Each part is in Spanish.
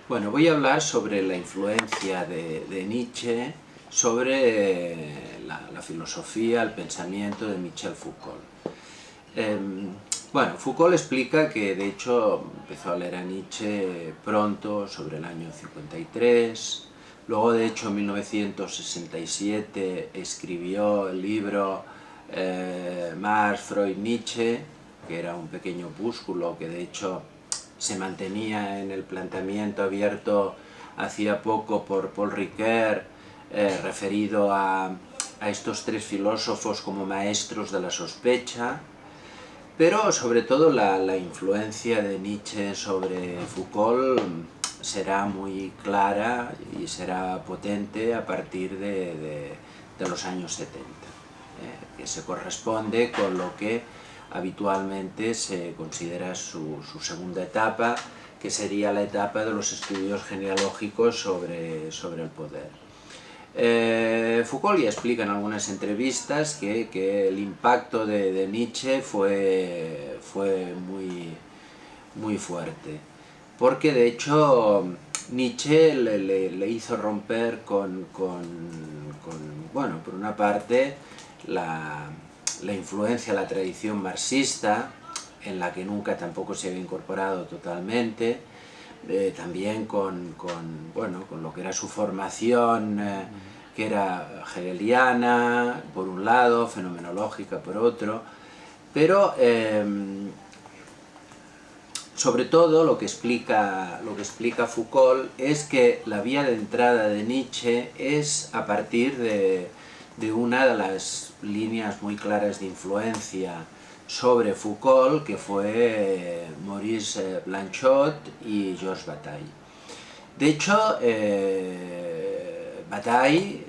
Bueno, voy a hablar sobre la influencia de Nietzsche sobre la filosofía, el pensamiento de Michel Foucault. Bueno, Foucault explica que de hecho empezó a leer a Nietzsche pronto, sobre el año 53, luego de hecho en 1967 escribió el libro Marx, Freud, Nietzsche, que era un pequeño opúsculo que de hecho se mantenía en el planteamiento abierto hacía poco por Paul Ricoeur, referido a estos tres filósofos como maestros de la sospecha, pero sobre todo la influencia de Nietzsche sobre Foucault será muy clara y será potente a partir de los años 70, que se corresponde con lo que habitualmente se considera su segunda etapa, que sería la etapa de los estudios genealógicos sobre el poder. Foucault ya explica en algunas entrevistas que el impacto de Nietzsche fue muy fuerte, porque de hecho Nietzsche le hizo romper bueno, por una parte la influencia, la tradición marxista, en la que nunca tampoco se había incorporado totalmente, también con lo que era su formación, que era hegeliana, por un lado, fenomenológica por otro, pero sobre todo lo que explica Foucault es que la vía de entrada de Nietzsche es a partir de una de las líneas muy claras de influencia sobre Foucault, que fue Maurice Blanchot y Georges Bataille. De hecho, Bataille,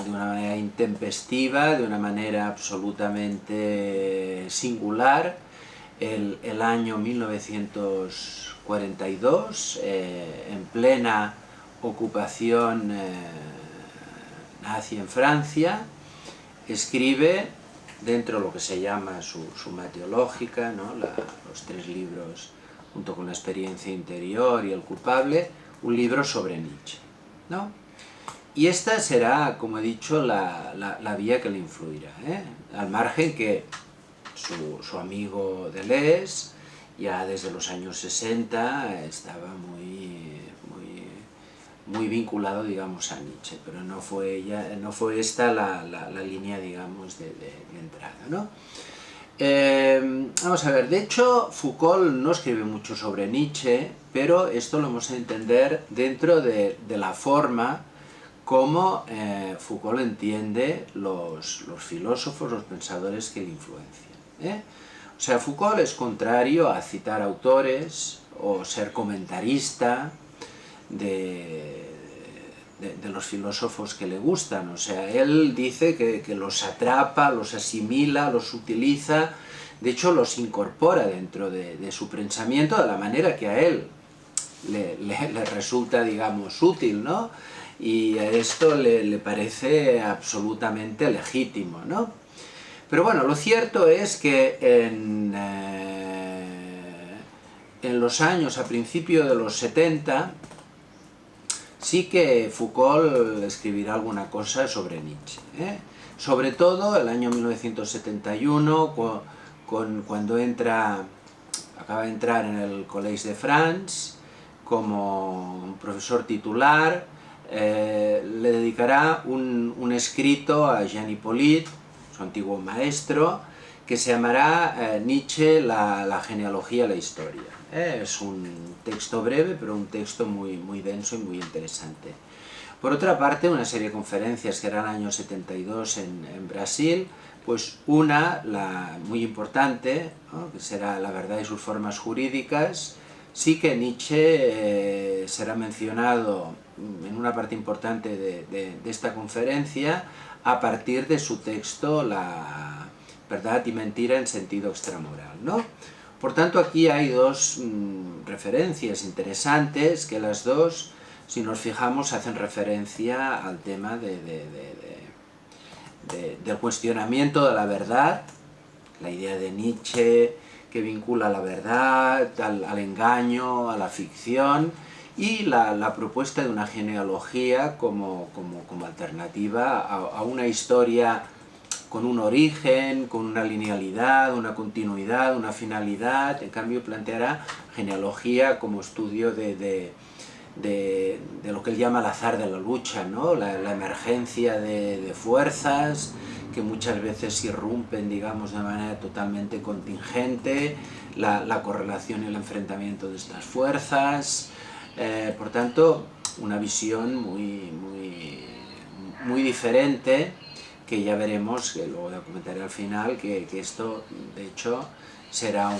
de una manera intempestiva, de una manera absolutamente singular, el año 1942, en plena ocupación nazi en Francia, escribe, dentro de lo que se llama su Suma Teológica, ¿no? Los tres libros, junto con la experiencia interior y el culpable, un libro sobre Nietzsche, ¿no? Y esta será, como he dicho, la vía que le influirá, al margen que su amigo Deleuze, ya desde los años 60, estaba muy vinculado, digamos, a Nietzsche, pero no fue esta la línea, digamos, de entrada, ¿no? Vamos a ver, de hecho Foucault no escribe mucho sobre Nietzsche, pero esto lo vamos a entender dentro de la forma como Foucault entiende los filósofos, los pensadores que le influencian. O sea, Foucault es contrario a citar autores o ser comentarista de los filósofos que le gustan. O sea, él dice que los atrapa, los asimila, los utiliza, de hecho los incorpora dentro de su pensamiento de la manera que a él le resulta, digamos, útil, ¿no? Y a esto le parece absolutamente legítimo, ¿no? Pero bueno, lo cierto es que en los años, a principios de los 70, sí que Foucault escribirá alguna cosa sobre Nietzsche, sobre todo el año 1971, cuando acaba de entrar en el Collège de France como un profesor titular. Le dedicará un escrito a Jean Hippolyte, su antiguo maestro, que se llamará Nietzsche, la genealogía, la historia. Es un texto breve, pero un texto muy denso y muy interesante. Por otra parte, una serie de conferencias que era el año 72 en Brasil, pues una, muy importante, ¿no?, que será La verdad y sus formas jurídicas. Sí que Nietzsche será mencionado en una parte importante de esta conferencia a partir de su texto La verdad y mentira en sentido extramoral, ¿no? Por tanto, aquí hay dos referencias interesantes, que las dos, si nos fijamos, hacen referencia al tema del cuestionamiento de la verdad, la idea de Nietzsche que vincula la verdad al engaño, a la ficción, y la propuesta de una genealogía como alternativa a una historia con un origen, con una linealidad, una continuidad, una finalidad. En cambio planteará genealogía como estudio de lo que él llama el azar de la lucha, ¿no? La emergencia de fuerzas que muchas veces irrumpen, digamos, de manera totalmente contingente, la correlación y el enfrentamiento de estas fuerzas. Por tanto, una visión muy diferente, que ya veremos, que luego ya comentaré al final, que esto de hecho será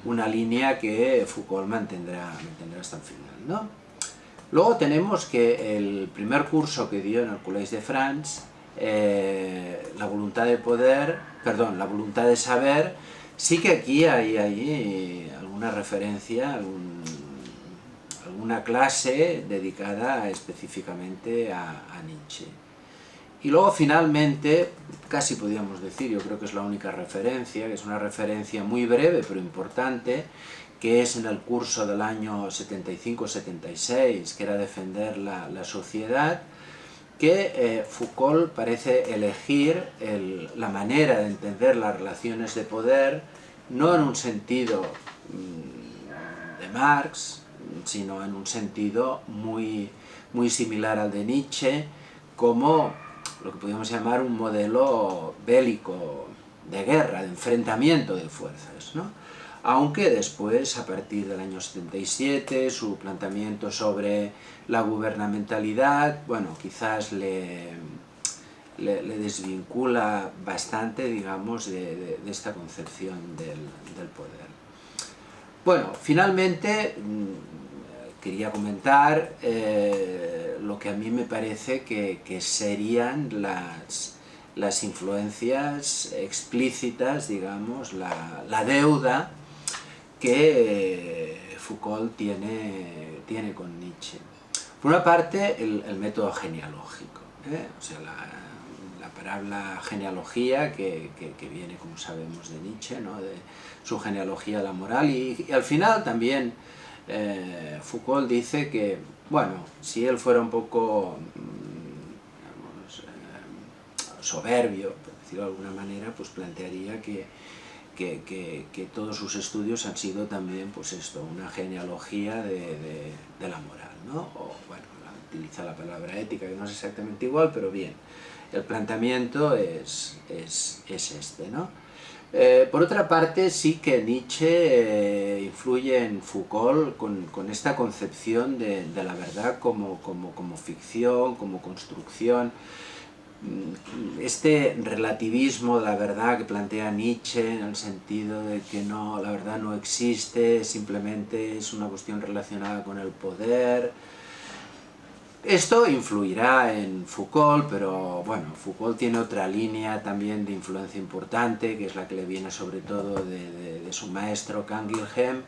una línea que Foucault mantendrá hasta el final, ¿no? Luego tenemos que el primer curso que dio en el Collège de France, la voluntad de poder, perdón, la voluntad de saber, sí que aquí hay alguna referencia, alguna clase dedicada específicamente a Nietzsche. Y luego finalmente, casi podríamos decir, yo creo que es la única referencia, que es una referencia muy breve pero importante, que es en el curso del año 75-76, que era defender la sociedad, que Foucault parece elegir la manera de entender las relaciones de poder, no en un sentido de Marx, sino en un sentido muy similar al de Nietzsche, como lo que podríamos llamar un modelo bélico de guerra, de enfrentamiento de fuerzas, ¿no? Aunque después, a partir del año 77, su planteamiento sobre la gubernamentalidad, bueno, quizás le desvincula bastante, digamos, de esta concepción del poder. Bueno, finalmente quería comentar lo que a mí me parece que serían las influencias explícitas, digamos, la deuda que Foucault tiene con Nietzsche. Por una parte, el método genealógico, o sea, la palabra genealogía que viene, como sabemos, de Nietzsche, ¿no? De su genealogía de la moral, y al final también Foucault dice que, bueno, si él fuera un poco digamos, soberbio, por decirlo de alguna manera, pues plantearía que todos sus estudios han sido también, pues esto, una genealogía de la moral, ¿no? O, bueno, utiliza la palabra ética, que no es exactamente igual, pero bien, el planteamiento es este, ¿no? Por otra parte, sí que Nietzsche influye en Foucault con esta concepción de la verdad como ficción, como construcción. Este relativismo de la verdad que plantea Nietzsche, en el sentido de que no, la verdad no existe, simplemente es una cuestión relacionada con el poder. Esto influirá en Foucault, pero bueno, Foucault tiene otra línea también de influencia importante, que es la que le viene sobre todo de su maestro Canguilhem,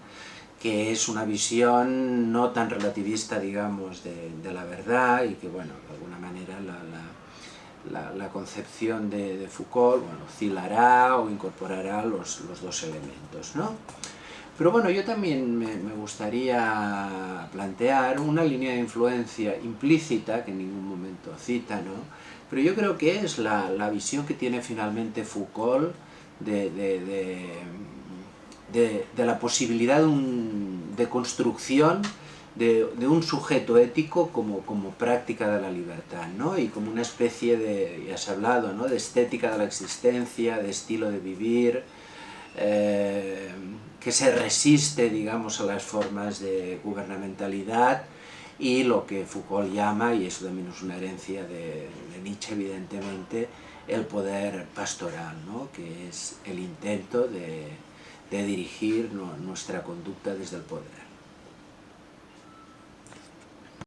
que es una visión no tan relativista, digamos, de la verdad, y que, bueno, de alguna manera la concepción de Foucault, bueno, oscilará o incorporará los dos elementos, ¿no? Pero bueno, yo también me gustaría plantear una línea de influencia implícita, que en ningún momento cita, ¿no? Pero yo creo que es la visión que tiene finalmente Foucault de la posibilidad de construcción de un sujeto ético como práctica de la libertad, ¿no? Y como una especie de, ya se ha hablado, ¿no? De estética de la existencia, de estilo de vivir, que se resiste, digamos, a las formas de gubernamentalidad, y lo que Foucault llama, y eso también es una herencia de Nietzsche evidentemente, el poder pastoral, ¿no? Que es el intento de dirigir nuestra conducta desde el poder.